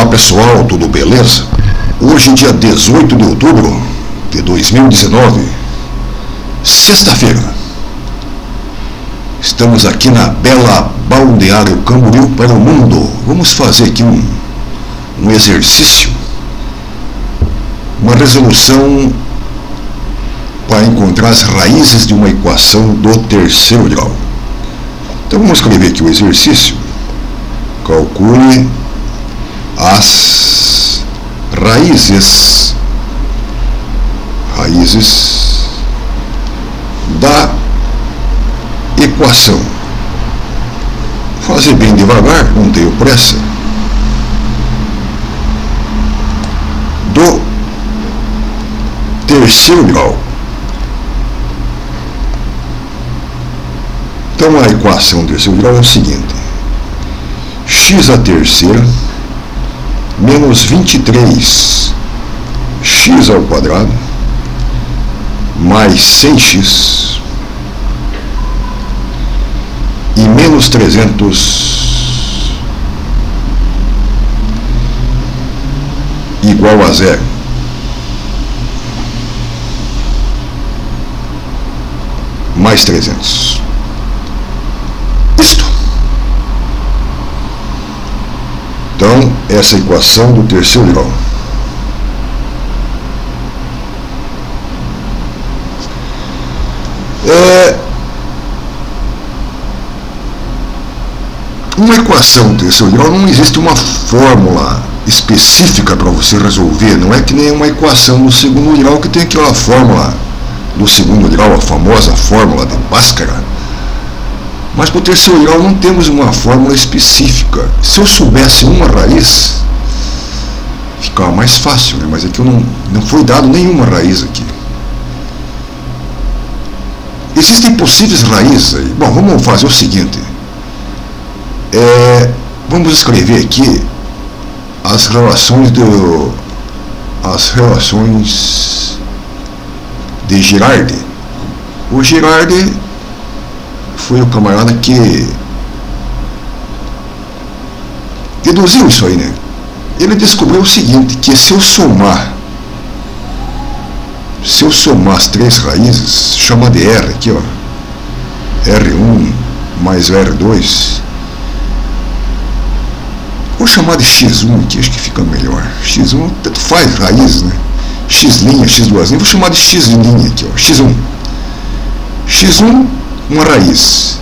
Olá pessoal, tudo beleza? Hoje, dia 18 de outubro de 2019, sexta-feira. Estamos aqui na bela Balneário Camboriú para o mundo. Vamos fazer aqui um exercício, uma resolução para encontrar as raízes de uma equação do terceiro grau. Então vamos escrever aqui o exercício. Calcule as raízes da equação. Vou fazer bem devagar, não tenho pressa. Do terceiro grau. Então a equação do terceiro grau é o seguinte: x à terceira menos 23 x ao quadrado mais 100x e menos 300 igual a zero. Mais 300. Isto. Então, essa equação do terceiro grau. Uma equação do terceiro grau não existe uma fórmula específica para você resolver. Não é que nem uma equação do segundo grau que tem aquela fórmula do segundo grau, a famosa fórmula de Bhaskara. Mas para o terceiro grau não temos uma fórmula específica. Se eu soubesse uma raiz, ficava mais fácil, né? Mas aqui não foi dado nenhuma raiz aqui. Existem possíveis raízes aí. Bom, vamos fazer o seguinte. Vamos escrever aqui as relações de Girardi. O Girardi foi o camarada que deduziu isso aí, né? Ele descobriu o seguinte, que se eu somar as três raízes, chama de R aqui, ó, R1 mais R2, vou chamar de X1 aqui, acho que fica melhor. X1, tanto faz raízes, né? X', X2', vou chamar de X' aqui, ó, X1. X1, uma raiz,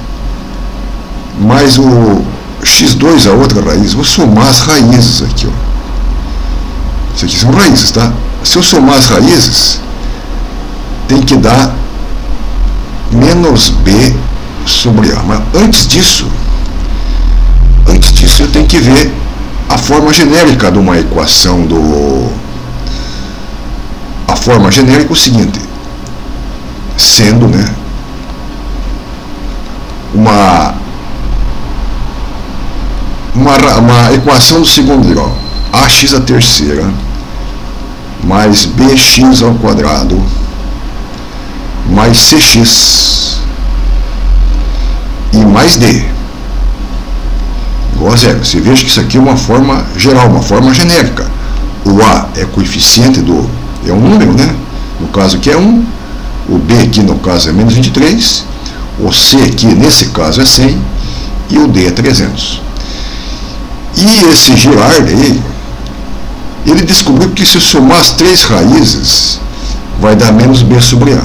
mais o x2, a outra raiz. Vou somar as raízes aqui, ó. Isso aqui são raízes, tá? Se eu somar as raízes, tem que dar menos b sobre a. Mas antes disso eu tenho que ver a forma genérica de uma equação A forma genérica é o seguinte, sendo, né, uma equação do segundo grau, ax à terceira mais bx ao quadrado mais cx e mais d igual a zero. Você veja que isso aqui é uma forma geral, uma forma genérica. O a é coeficiente é um número, né? No caso aqui é 1, o b aqui no caso é menos 23, o c aqui nesse caso é 100 e o d é 300. E esse Girardi aí, ele descobriu que se eu somar as três raízes vai dar menos b sobre a,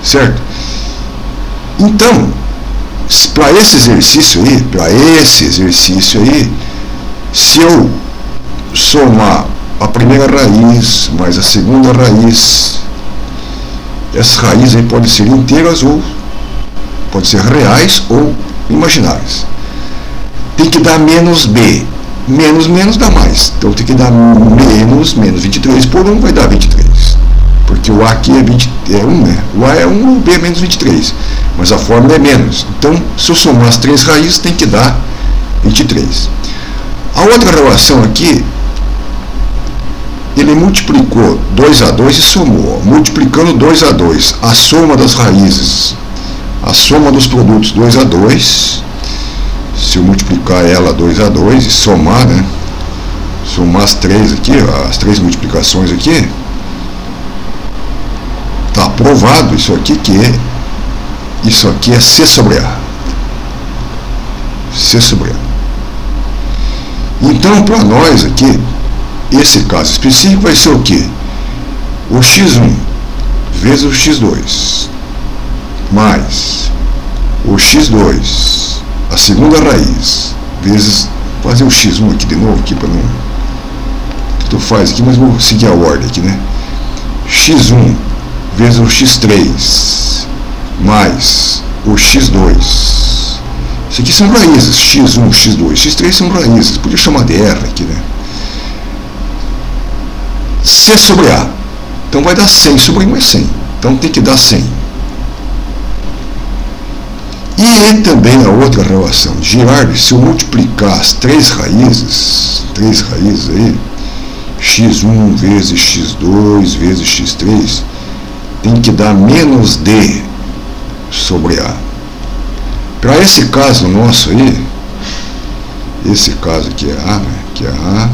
certo? Então, para esse exercício aí, se eu somar a primeira raiz mais a segunda raiz, essas raízes aí podem ser inteiras ou podem ser reais ou imaginárias. Tem que dar menos b. Menos dá mais. Então tem que dar menos 23 por 1 vai dar 23. Porque o a aqui é 1, né? O a é 1, o b é menos 23. Mas a fórmula é menos. Então, se eu somar as três raízes, tem que dar 23. A outra relação aqui, ele multiplicou 2 a 2 e somou. Multiplicando 2 a 2, a soma das raízes, a soma dos produtos 2 a 2, se eu multiplicar ela 2 a 2 e somar, né? somar as três aqui, as três multiplicações aqui, está provado isso aqui é C sobre A. C sobre A. Então, para nós aqui, esse caso específico vai ser o quê? O x1 vezes o x2 mais o x2, a segunda raiz, vezes, fazer o x1 aqui de novo, aqui para não, tu faz aqui, mas vou seguir a ordem aqui, né? x1 vezes o x3 mais o x2. Isso aqui são raízes, x1, x2, x3 são raízes, podia chamar de R aqui, né? C sobre A. Então vai dar 100 sobre 1 é 100. Então tem que dar 100. E também a outra relação, Girardi, se eu multiplicar as três raízes aí, x1 vezes x2 vezes x3, tem que dar menos D sobre A. Para esse caso nosso aí, esse caso aqui é A, né? Que é A.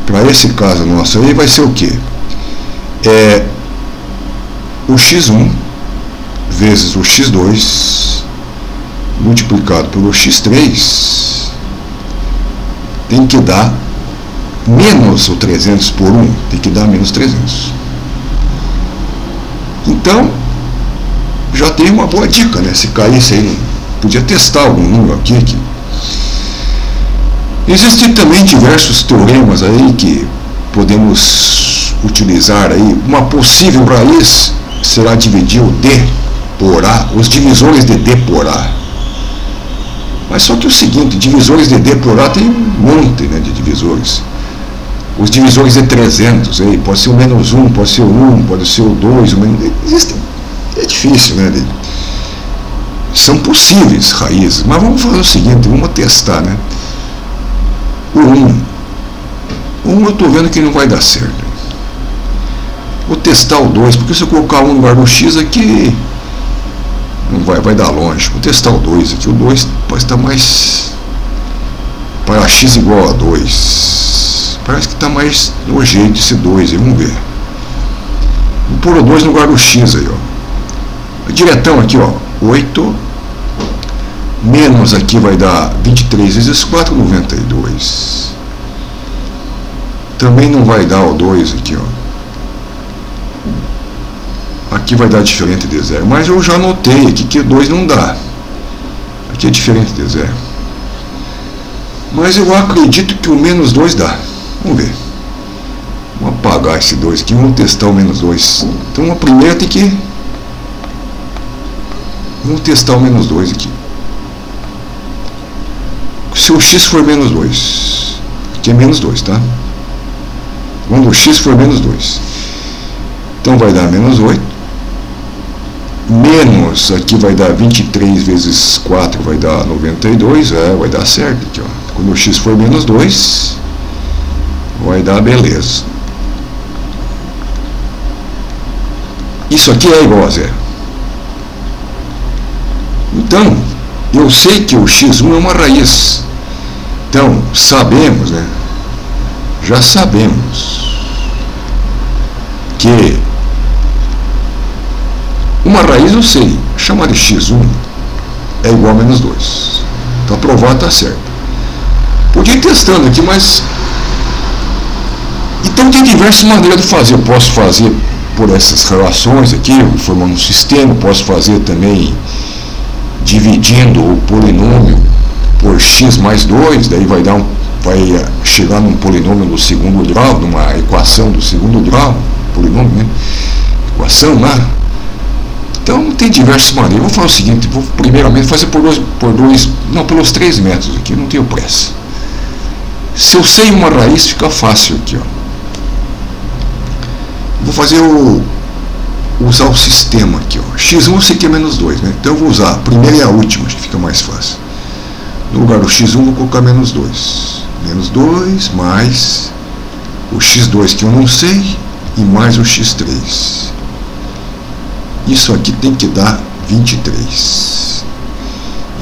Para esse caso nosso aí vai ser o quê? O x1 vezes o x2 multiplicado pelo x3 tem que dar menos o 300 por 1, tem que dar menos 300. Então, já tem uma boa dica, né? Se caísse aí, podia testar algum número aqui. Existem também diversos teoremas aí que podemos utilizar aí. Uma possível raiz será dividir o D por A, os divisores de D por A. Mas só que é o seguinte, divisores de D por A tem um monte, né, de divisores. Os divisores de 300, aí, pode ser o menos 1, pode ser o 1, pode ser o 2, o menos... Existem, é difícil, né? São possíveis raízes, mas vamos fazer o seguinte, vamos testar, né? O 1 eu estou vendo que não vai dar certo. Vou testar o 2, porque se eu colocar 1 no lugar do x aqui, não vai dar longe. Vou testar o 2 aqui. O 2 pode estar mais para x igual a 2. Parece que está mais nojento esse 2 aí. Vamos ver. Vou pôr o 2 no lugar do x aí, ó. Diretão aqui, ó. 8 menos aqui vai dar 23 vezes 4, 92. Também não vai dar o 2 aqui, ó. Aqui vai dar diferente de zero, mas eu já notei aqui que 2 não dá. Aqui é diferente de zero. Mas eu acredito que o menos 2 dá. Vamos ver. Vamos apagar esse 2 aqui, vamos testar o menos 2. Então a primeira tem que... Vamos testar o menos 2 aqui. Se o x for menos 2, aqui é menos 2, tá? Quando o x for menos 2, então vai dar menos 8. Menos, aqui vai dar 23 vezes 4, vai dar 92, vai dar certo aqui, ó. Quando o x for menos 2, vai dar beleza. Isso aqui é igual a zero. Então, eu sei que o x1 é uma raiz. Então, sabemos, né? Já sabemos que uma raiz eu sei, chamar de x1 é igual a menos 2. Está provado, está certo. Podia ir testando aqui, mas... Então tem diversas maneiras de fazer. Eu posso fazer por essas relações aqui, formando um sistema. Posso fazer também dividindo o polinômio por x mais 2, daí vai chegar num polinômio do segundo grau, numa equação do segundo grau, polinômio, né? Equação lá. Então tem diversas maneiras. Eu vou fazer o seguinte, vou primeiramente fazer pelos 3 métodos aqui, não tenho pressa. Se eu sei uma raiz, fica fácil aqui, ó. Vou fazer usar o sistema aqui, ó. x1 eu sei que é menos 2, né? Então eu vou usar a primeira e a última, acho que fica mais fácil. No lugar do x1 vou colocar menos 2. Menos 2 mais o x2 que eu não sei e mais o x3. Isso aqui tem que dar 23.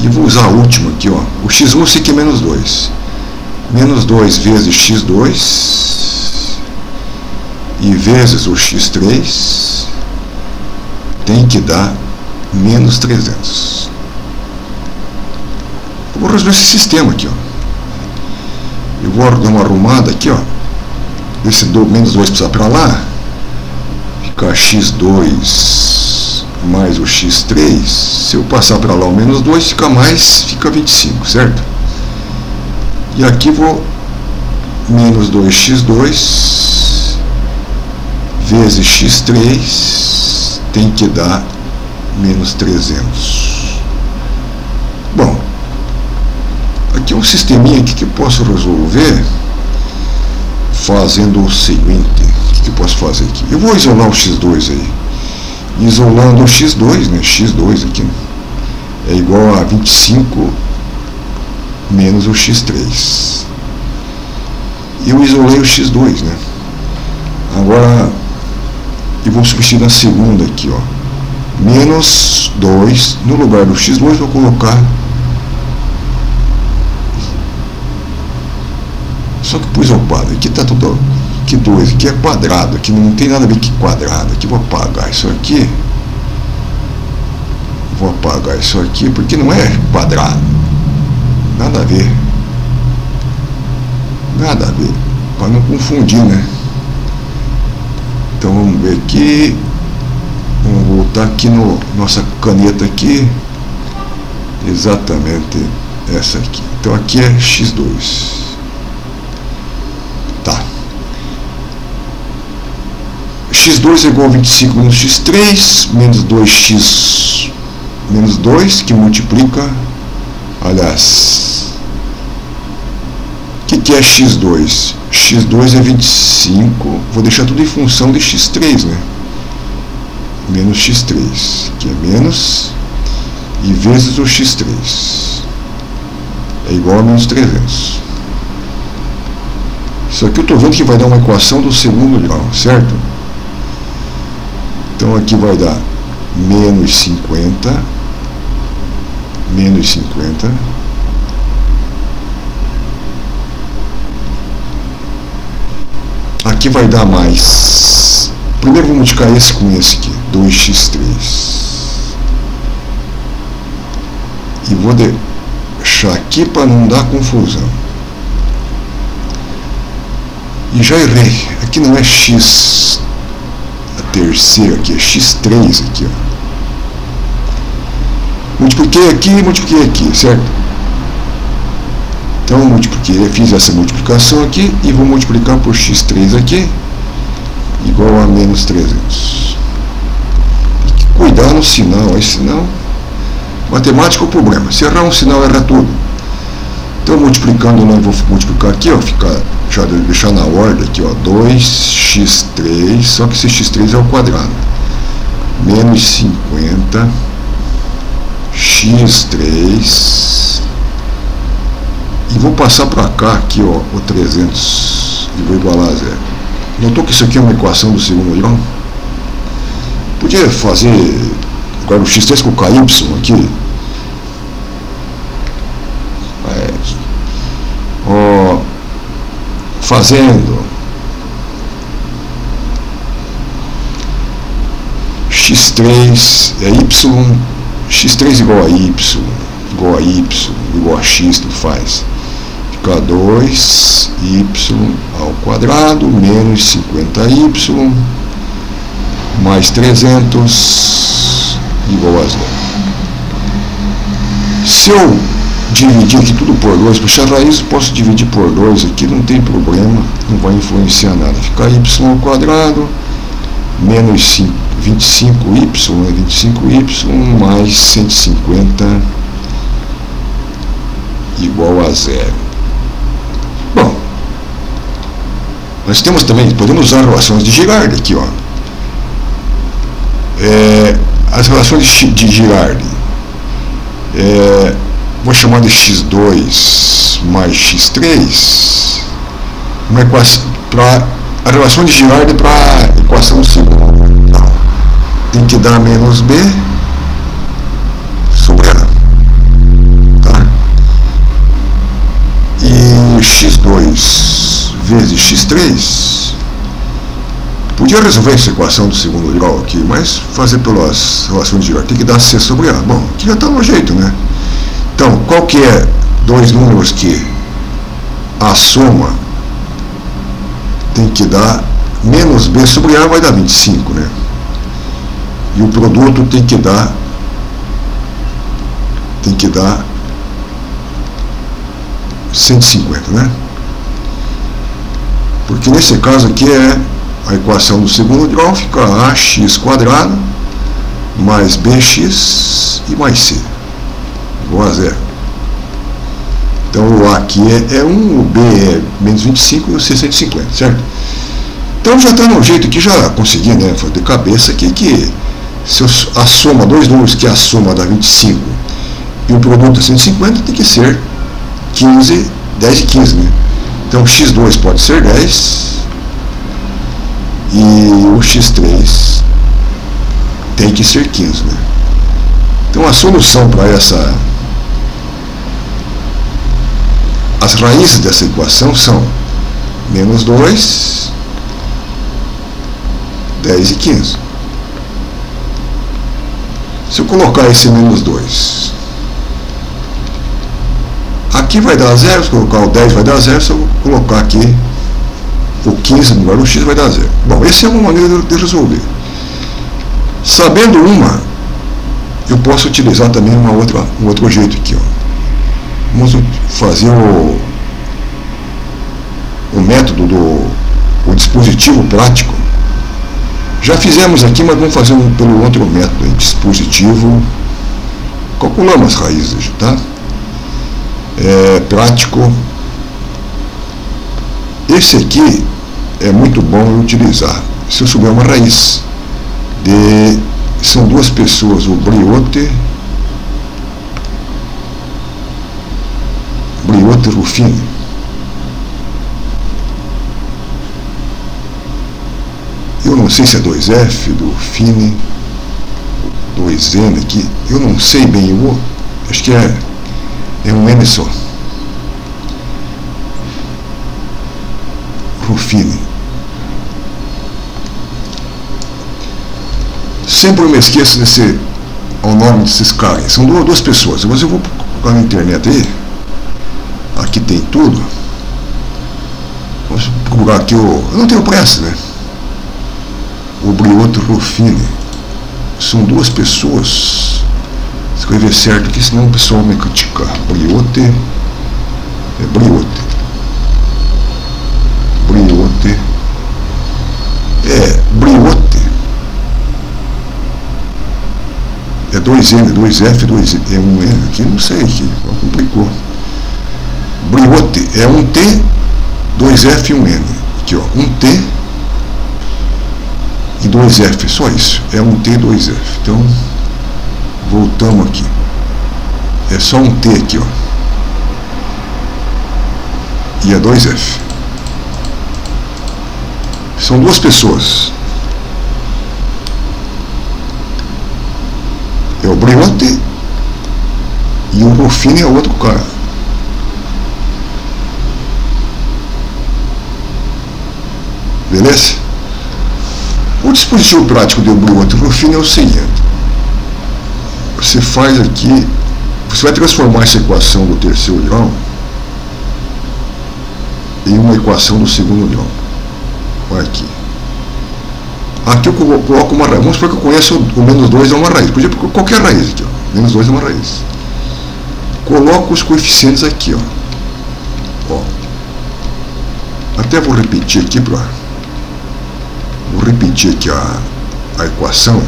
E vou usar a última aqui, ó. O x1 eu sei que é menos 2. Menos 2 vezes x2 e vezes o x3 tem que dar menos 300. Eu vou resolver esse sistema aqui, ó. Eu vou dar uma arrumada aqui, ó. Esse menos 2 precisa para lá. Ficar x2 mais o x3. Se eu passar para lá o menos 2, fica mais, fica 25, certo? E aqui vou menos 2x2 vezes x3 tem que dar menos 300. Bom, aqui é um sisteminha aqui que eu posso resolver fazendo o seguinte. O que eu posso fazer aqui? Eu vou isolar o x2 aí. Isolando o x2, né? x2 aqui é igual a 25 menos o x3. Eu isolei o x2, né? Agora eu vou substituir na segunda aqui, ó. Menos 2, no lugar do x2 vou colocar. Só que pus ao quadrado. Aqui tá tudo. Aqui 2, aqui é quadrado, aqui não tem nada a ver com quadrado. Aqui vou apagar isso aqui. Vou apagar isso aqui porque não é quadrado. Nada a ver. Nada a ver. Para não confundir, né? Então vamos ver aqui. Vamos voltar aqui no nossa caneta aqui. Exatamente essa aqui. Então aqui é x2. Tá. x2 é igual a 25 menos x3 menos 2x menos 2 que multiplica. Aliás, o que é x2? x2 é 25. Vou deixar tudo em função de x3, né? Menos x3, que é menos, e vezes o x3 é igual a menos 300. Isso aqui eu estou vendo que vai dar uma equação do segundo grau, certo? Então aqui vai dar menos 50, aqui vai dar mais. Primeiro vou multiplicar esse com esse aqui, 2x3. E vou deixar aqui para não dar confusão. E já errei. Aqui não é x a terceira aqui, é x3 aqui, ó. Multipliquei aqui, certo? Então eu fiz essa multiplicação aqui e vou multiplicar por x3 aqui igual a menos 300. Tem que cuidar no sinal, aí senão matemática é o problema. Se errar um sinal, erra tudo. Então multiplicando, não vou multiplicar aqui, ó, já deixar na ordem aqui, ó, 2x3, só que esse x3 é ao quadrado. Menos 50 x3 e vou passar para cá aqui, ó, o 300 e vou igualar a zero. Notou que isso aqui é uma equação do segundo grau? Podia fazer agora o x3 com o ky aqui. Fazendo x3 é y, x3 igual a y, igual a x, tudo faz. Fica 2y ao quadrado menos 50y mais 300 igual a zero. Se eu dividir aqui tudo por 2, puxar a raiz, posso dividir por 2 aqui, não tem problema, não vai influenciar nada. Fica y ao quadrado menos 25y mais 150 igual a zero. Bom, nós temos também, podemos usar relações de Girard aqui, ó. As relações de Girard, vou chamar de x2 mais x3, uma equação para a relação de Girard para a equação do segundo. Tem que dar menos b sobre a, tá? E x2 vezes x3, podia resolver essa equação do segundo grau aqui, mas fazer pelas relações de grau tem que dar C sobre A. Bom, aqui já está no jeito, né? Então, qual que é dois números que a soma tem que dar menos B sobre A, vai dar 25, né? E o produto tem que dar 150, né? Porque nesse caso aqui a equação do segundo grau fica ax quadrado mais bx e mais c igual a zero. Então o A aqui é 1, o B é menos 25 e o C 150, certo? Então já está no jeito que já consegui, né, fazer de cabeça aqui que se a soma, dois números que a soma dá 25 e o produto é 150, tem que ser 15, 10 e 15, né? Então x2 pode ser 10 e o x3 tem que ser 15, né? Então a solução para as raízes dessa equação são menos 2, 10 e 15. Se eu colocar esse menos 2, aqui vai dar 0, se eu colocar o 10 vai dar 0, se eu colocar aqui o 15 no lugar do x vai dar 0. Bom, essa é uma maneira de resolver. Sabendo uma, eu posso utilizar também um outro jeito aqui, ó. Vamos fazer o método o dispositivo prático. Já fizemos aqui, mas vamos fazer pelo outro método, hein? Dispositivo, calculamos as raízes, tá? Prático. Esse aqui é muito bom utilizar se eu souber uma raiz são duas pessoas, o Briotte e Ruffini. Eu não sei se é 2F do Ruffini, 2N aqui, eu não sei bem, acho que é um N só. Ruffini. Sempre eu me esqueço o nome desses caras. São duas pessoas, mas eu vou colocar na internet aí. Aqui tem tudo. Vamos procurar aqui eu não tenho pressa, né? O Briotte e Ruffini. São duas pessoas. Escrever certo aqui, senão o pessoal me criticar. Briotte. Briotte. É 2N, 2F, 2 é um N aqui, não sei, aqui complicou. Briotte é um T, 2F e um N. Aqui, ó, um T e 2F, só isso. É um T e 2F. Então, voltamos aqui. É só um T aqui, ó. E é 2F. São duas pessoas. É o Briotte e o Ruffini é o outro cara. Beleza? O dispositivo prático do Briotte e Ruffini é o seguinte. Você faz aqui, você vai transformar essa equação do terceiro grau em uma equação do segundo grau. Olha aqui. Aqui eu coloco uma raiz. Vamos supor que eu conheço o menos 2 é uma raiz. Podia pôr qualquer raiz aqui, ó. Menos 2 é uma raiz. Coloco os coeficientes aqui, ó. Até vou repetir aqui Vou repetir aqui a equação.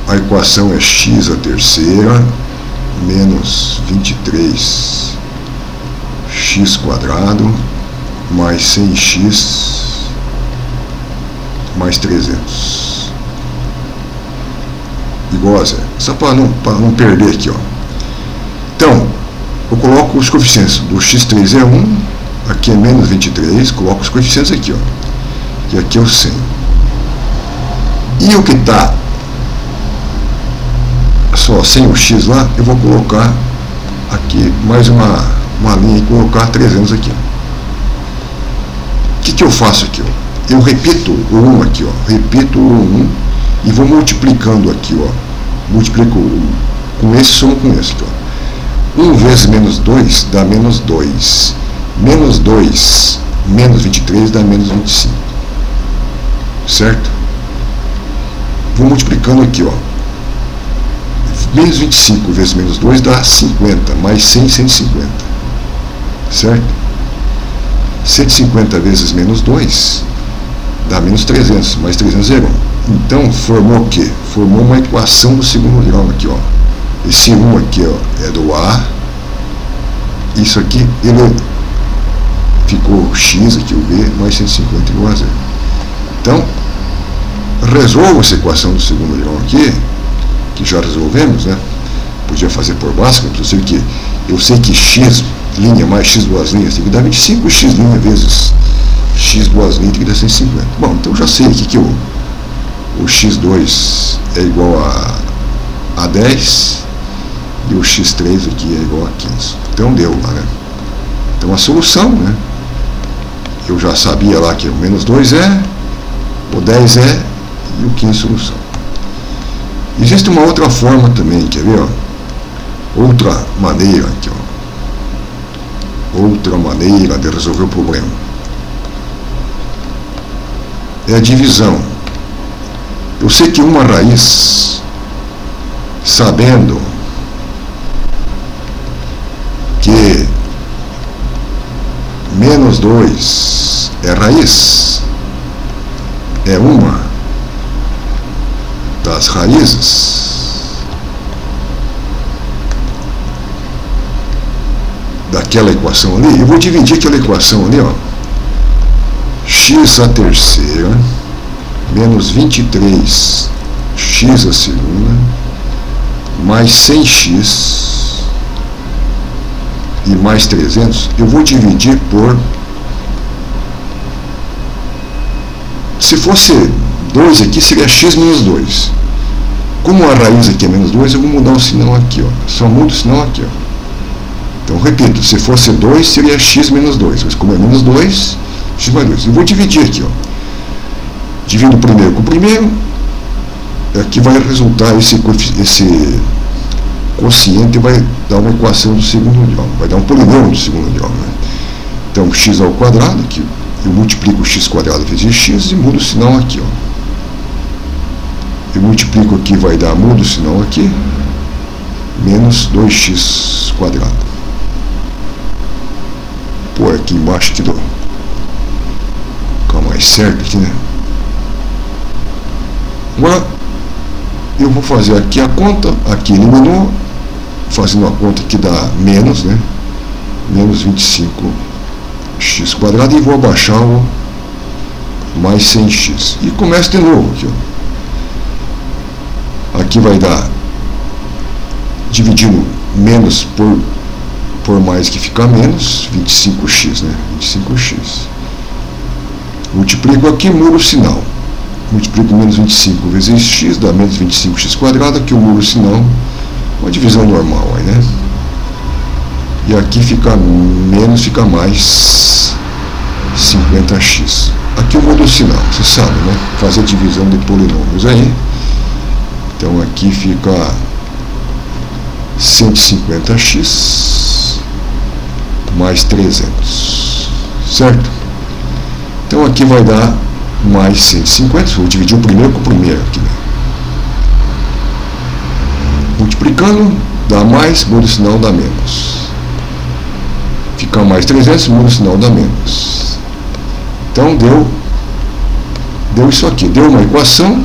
A equação é x a terceira menos 23 x quadrado mais 100x mais 300 igual a zero. Só para não perder aqui, ó. Então, eu coloco os coeficientes do x3 é 1, aqui é menos 23, coloco os coeficientes aqui, ó. E aqui é o 100. E o que está só sem o x lá, eu vou colocar aqui mais uma uma linha e colocar 300 aqui. O que eu faço aqui? Ó? Eu repito o 1 aqui, ó. Repito o 1 e vou multiplicando aqui, ó. Multiplico com esse, somo com esse, ó. 1 vezes menos 2 dá menos 2. Menos 2 menos 23 dá menos 25. Certo? Vou multiplicando aqui, ó. Menos 25 vezes menos 2 dá 50. Mais 100, 150. Certo? 150 vezes menos 2 dá menos 300. Mais 300 é 1. Então, formou o quê? Formou uma equação do segundo grau aqui, ó. Esse 1 aqui, ó, é do A. Isso aqui, ele ficou X aqui, o B, mais 150 igual a 0. Então, resolvo essa equação do segundo grau aqui, que já resolvemos, né? Podia fazer por Bhaskara, eu sei que x linha mais x duas linhas tem que dar 25, x linha vezes x duas linhas tem que dar 150. Bom, então eu já sei aqui que o x2 é igual a 10 e o x3 aqui é igual a 15. Então deu lá, né? Então a solução, né? Eu já sabia lá que o menos 2 é, o 10 é e o 15 solução. Existe uma outra forma também, quer ver? Ó? Outra maneira aqui, ó. Outra maneira de resolver o problema é a divisão. Eu sei que uma raiz, sabendo que menos 2 é raiz, é uma das raízes daquela equação ali, eu vou dividir aquela equação ali, ó, x a terceira menos 23 x a segunda mais 100x e mais 300, eu vou dividir por, se fosse 2 aqui, seria x menos 2. Como a raiz aqui é menos 2, eu vou mudar o sinal aqui, ó. Só mudo o sinal aqui, ó. Então, repito, se fosse 2, seria x menos 2. Mas como é menos 2, x mais 2. Eu vou dividir aqui, ó. Divido o primeiro com o primeiro. Aqui vai resultar esse quociente vai dar uma equação do segundo grau. Vai dar um polinômio do segundo grau, né? Então, x ao quadrado, aqui eu multiplico o x quadrado vezes x e mudo o sinal aqui, ó. Eu multiplico aqui, vai dar, mudo o sinal aqui, menos 2x quadrado. Pô, aqui embaixo aqui do... Fica mais certo aqui, né? Agora, eu vou fazer aqui a conta, aqui eliminou, fazendo a conta que dá menos, né? Menos 25x quadrado, e vou abaixar o mais 100x. E começo de novo aqui, ó. Aqui vai dar, dividindo menos por mais que fica menos, 25x, né? 25x. Multiplico aqui, mudo o sinal. Multiplico menos 25 vezes x, dá menos 25x quadrado, aqui eu mudo o sinal, uma divisão normal aí, né? E aqui fica menos, fica mais 50x. Aqui eu mudo o sinal, você sabe, né? Fazer divisão de polinômios aí. Então aqui fica 150x mais 300, certo? Então aqui vai dar mais 150, vou dividir o primeiro com o primeiro aqui, né? Multiplicando, dá mais, muda o sinal, dá menos. Fica mais 300, muda o sinal, dá menos. Então deu isso aqui, deu uma equação,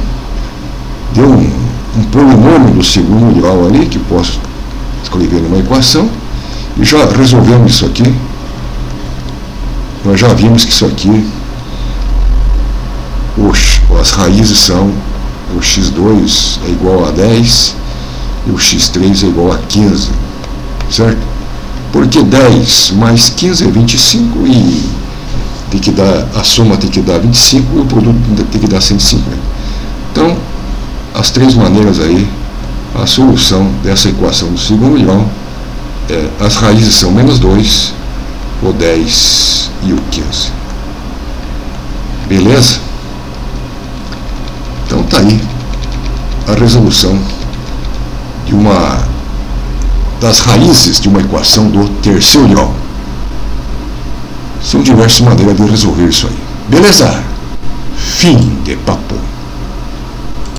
deu um polinômio do segundo grau ali, que posso escrever numa equação, e já resolvemos isso aqui. Nós já vimos que isso aqui, as raízes são, o x2 é igual a 10 e o x3 é igual a 15, certo? Porque 10 mais 15 é 25 e tem que dar, a soma tem que dar 25 e o produto tem que dar 150. Então, as três maneiras aí, a solução dessa equação do segundo grau as raízes são -2, o 10 e o 15. Beleza? Então tá aí a resolução de das raízes de uma equação do terceiro grau. São diversas maneiras de resolver isso aí. Beleza? Fim de papo.